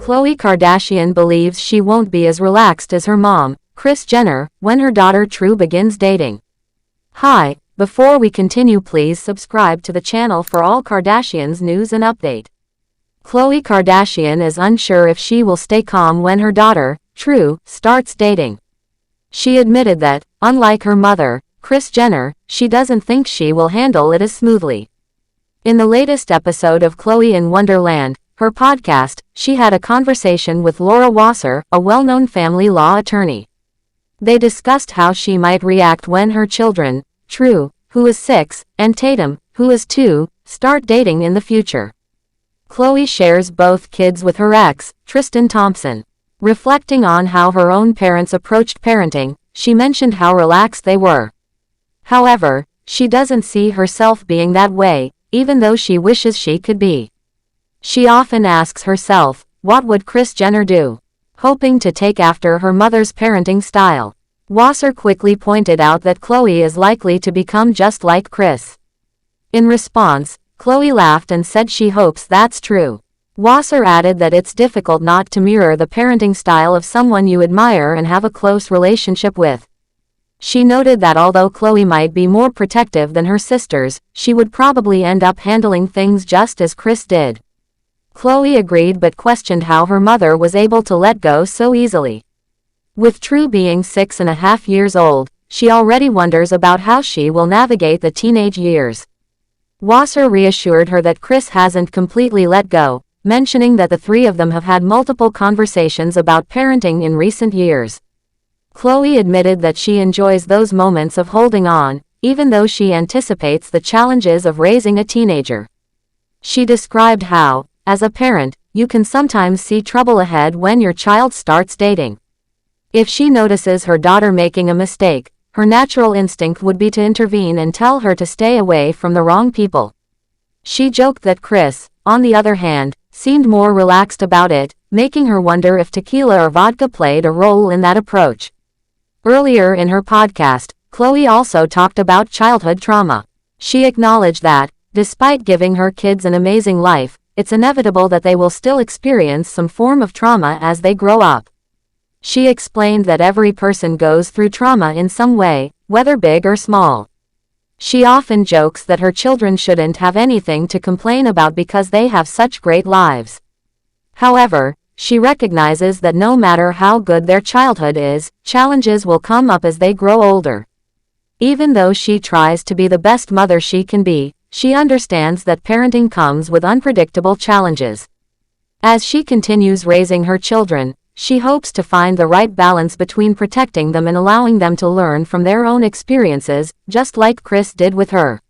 Khloé Kardashian believes she won't be as relaxed as her mom, Kris Jenner, when her daughter True begins dating. Hi, before we continue, please subscribe to the channel for all Kardashians news and update. Khloé Kardashian is unsure if she will stay calm when her daughter, True, starts dating. She admitted that, unlike her mother, Kris Jenner, she doesn't think she will handle it as smoothly. In the latest episode of Khloé in Wonderland, her podcast, she had a conversation with Laura Wasser, a well-known family law attorney. They discussed how she might react when her children, True, who is 6, and Tatum, who is 2, start dating in the future. Khloé shares both kids with her ex, Tristan Thompson. Reflecting on how her own parents approached parenting, she mentioned how relaxed they were. However, she doesn't see herself being that way, even though she wishes she could be. She often asks herself, what would Kris Jenner do? Hoping to take after her mother's parenting style. Wasser quickly pointed out that Khloé is likely to become just like Kris. In response, Khloé laughed and said she hopes that's true. Wasser added that it's difficult not to mirror the parenting style of someone you admire and have a close relationship with. She noted that although Khloé might be more protective than her sisters, she would probably end up handling things just as Kris did. Khloé agreed but questioned how her mother was able to let go so easily. With True being 6.5 years old, she already wonders about how she will navigate the teenage years. Wasser reassured her that Kris hasn't completely let go, mentioning that the three of them have had multiple conversations about parenting in recent years. Khloé admitted that she enjoys those moments of holding on, even though she anticipates the challenges of raising a teenager. She described how, as a parent, you can sometimes see trouble ahead when your child starts dating. If she notices her daughter making a mistake, her natural instinct would be to intervene and tell her to stay away from the wrong people. She joked that Kris, on the other hand, seemed more relaxed about it, making her wonder if tequila or vodka played a role in that approach. Earlier in her podcast, Khloé also talked about childhood trauma. She acknowledged that, despite giving her kids an amazing life, it's inevitable that they will still experience some form of trauma as they grow up. She explained that every person goes through trauma in some way, whether big or small. She often jokes that her children shouldn't have anything to complain about because they have such great lives. However, she recognizes that no matter how good their childhood is, challenges will come up as they grow older. Even though she tries to be the best mother she can be, she understands that parenting comes with unpredictable challenges. As she continues raising her children, she hopes to find the right balance between protecting them and allowing them to learn from their own experiences, just like Kris did with her.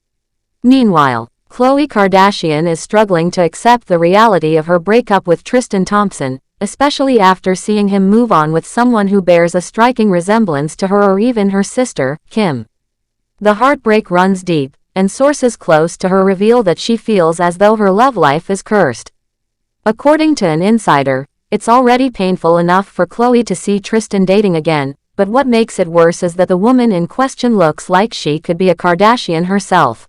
Meanwhile, Khloé Kardashian is struggling to accept the reality of her breakup with Tristan Thompson, especially after seeing him move on with someone who bears a striking resemblance to her or even her sister, Kim. The heartbreak runs deep, and sources close to her reveal that she feels as though her love life is cursed. According to an insider, it's already painful enough for Khloé to see Tristan dating again, but what makes it worse is that the woman in question looks like she could be a Kardashian herself.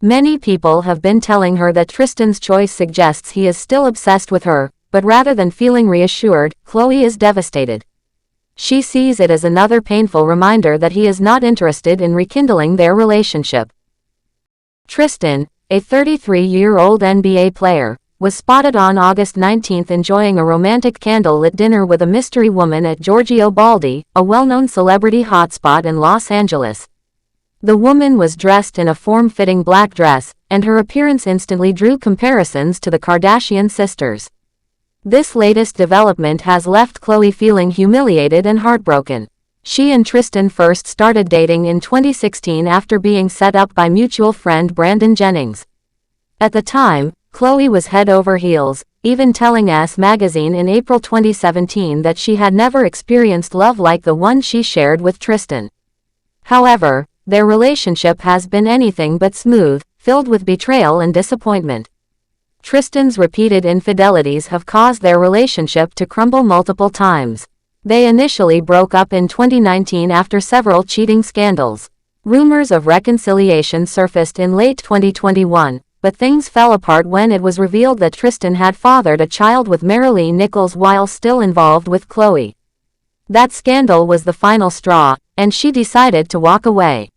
Many people have been telling her that Tristan's choice suggests he is still obsessed with her, but rather than feeling reassured, Khloé is devastated. She sees it as another painful reminder that he is not interested in rekindling their relationship. Tristan, a 33-year-old NBA player, was spotted on August 19 enjoying a romantic candle-lit dinner with a mystery woman at Giorgio Baldi, a well-known celebrity hotspot in Los Angeles. The woman was dressed in a form-fitting black dress, and her appearance instantly drew comparisons to the Kardashian sisters. This latest development has left Khloé feeling humiliated and heartbroken. She and Tristan first started dating in 2016 after being set up by mutual friend Brandon Jennings. At the time, Khloé was head over heels, even telling Us magazine in April 2017 that she had never experienced love like the one she shared with Tristan. However, their relationship has been anything but smooth, filled with betrayal and disappointment. Tristan's repeated infidelities have caused their relationship to crumble multiple times. They initially broke up in 2019 after several cheating scandals. Rumors of reconciliation surfaced in late 2021, but things fell apart when it was revealed that Tristan had fathered a child with Marilee Nichols while still involved with Khloé. That scandal was the final straw, and she decided to walk away.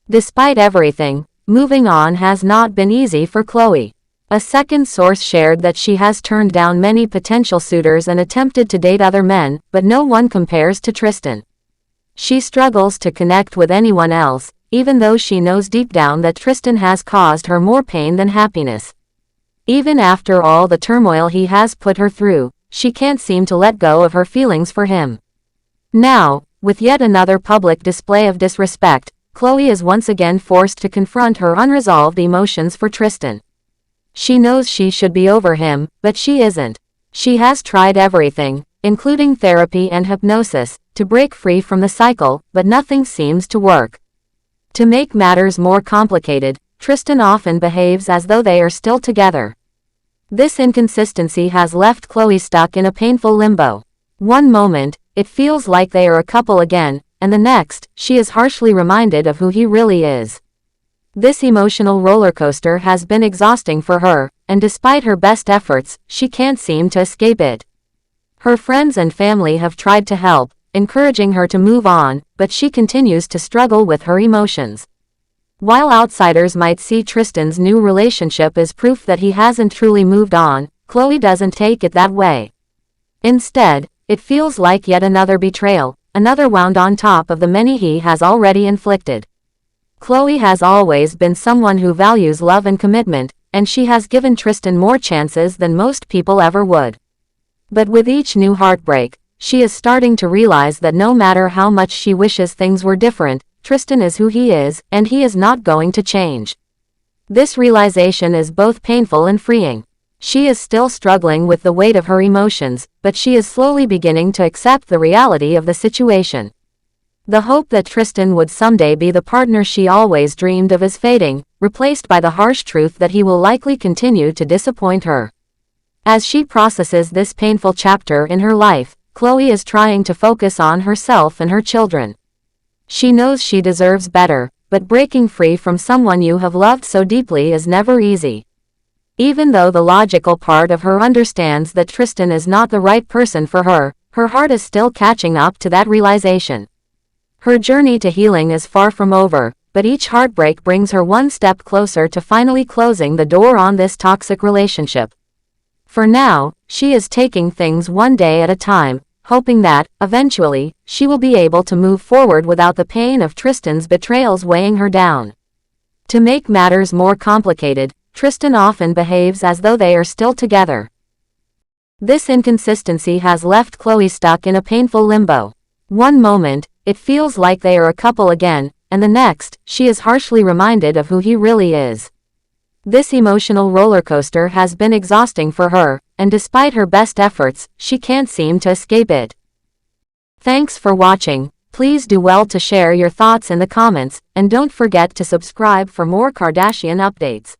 Despite everything, moving on has not been easy for Khloé. A second source shared that she has turned down many potential suitors and attempted to date other men, but no one compares to Tristan. She struggles to connect with anyone else, even though she knows deep down that Tristan has caused her more pain than happiness. Even after all the turmoil he has put her through, she can't seem to let go of her feelings for him. Now, with yet another public display of disrespect, Khloé is once again forced to confront her unresolved emotions for Tristan. She knows she should be over him, but she isn't. She has tried everything, including therapy and hypnosis, to break free from the cycle, but nothing seems to work. To make matters more complicated, Tristan often behaves as though they are still together. This inconsistency has left Khloé stuck in a painful limbo. One moment, it feels like they are a couple again, and the next, she is harshly reminded of who he really is. This emotional roller coaster has been exhausting for her, and despite her best efforts, she can't seem to escape it. Her friends and family have tried to help, encouraging her to move on, but she continues to struggle with her emotions. While outsiders might see Tristan's new relationship as proof that he hasn't truly moved on, Khloé doesn't take it that way. Instead, it feels like yet another betrayal, another wound on top of the many he has already inflicted. Khloé has always been someone who values love and commitment, and she has given Tristan more chances than most people ever would. But with each new heartbreak, she is starting to realize that no matter how much she wishes things were different, Tristan is who he is, and he is not going to change. This realization is both painful and freeing. She is still struggling with the weight of her emotions, but she is slowly beginning to accept the reality of the situation. The hope that Tristan would someday be the partner she always dreamed of is fading, replaced by the harsh truth that he will likely continue to disappoint her. As she processes this painful chapter in her life, Khloé is trying to focus on herself and her children. She knows she deserves better, but breaking free from someone you have loved so deeply is never easy. Even though the logical part of her understands that Tristan is not the right person for her, her heart is still catching up to that realization. Her journey to healing is far from over, but each heartbreak brings her one step closer to finally closing the door on this toxic relationship. For now, she is taking things one day at a time, hoping that, eventually, she will be able to move forward without the pain of Tristan's betrayals weighing her down. To make matters more complicated, Tristan often behaves as though they are still together. This inconsistency has left Khloé stuck in a painful limbo. One moment, it feels like they are a couple again, and the next, she is harshly reminded of who he really is. This emotional roller coaster has been exhausting for her, and despite her best efforts, she can't seem to escape it. Thanks for watching. Please do well to share your thoughts in the comments, and don't forget to subscribe for more Kardashian updates.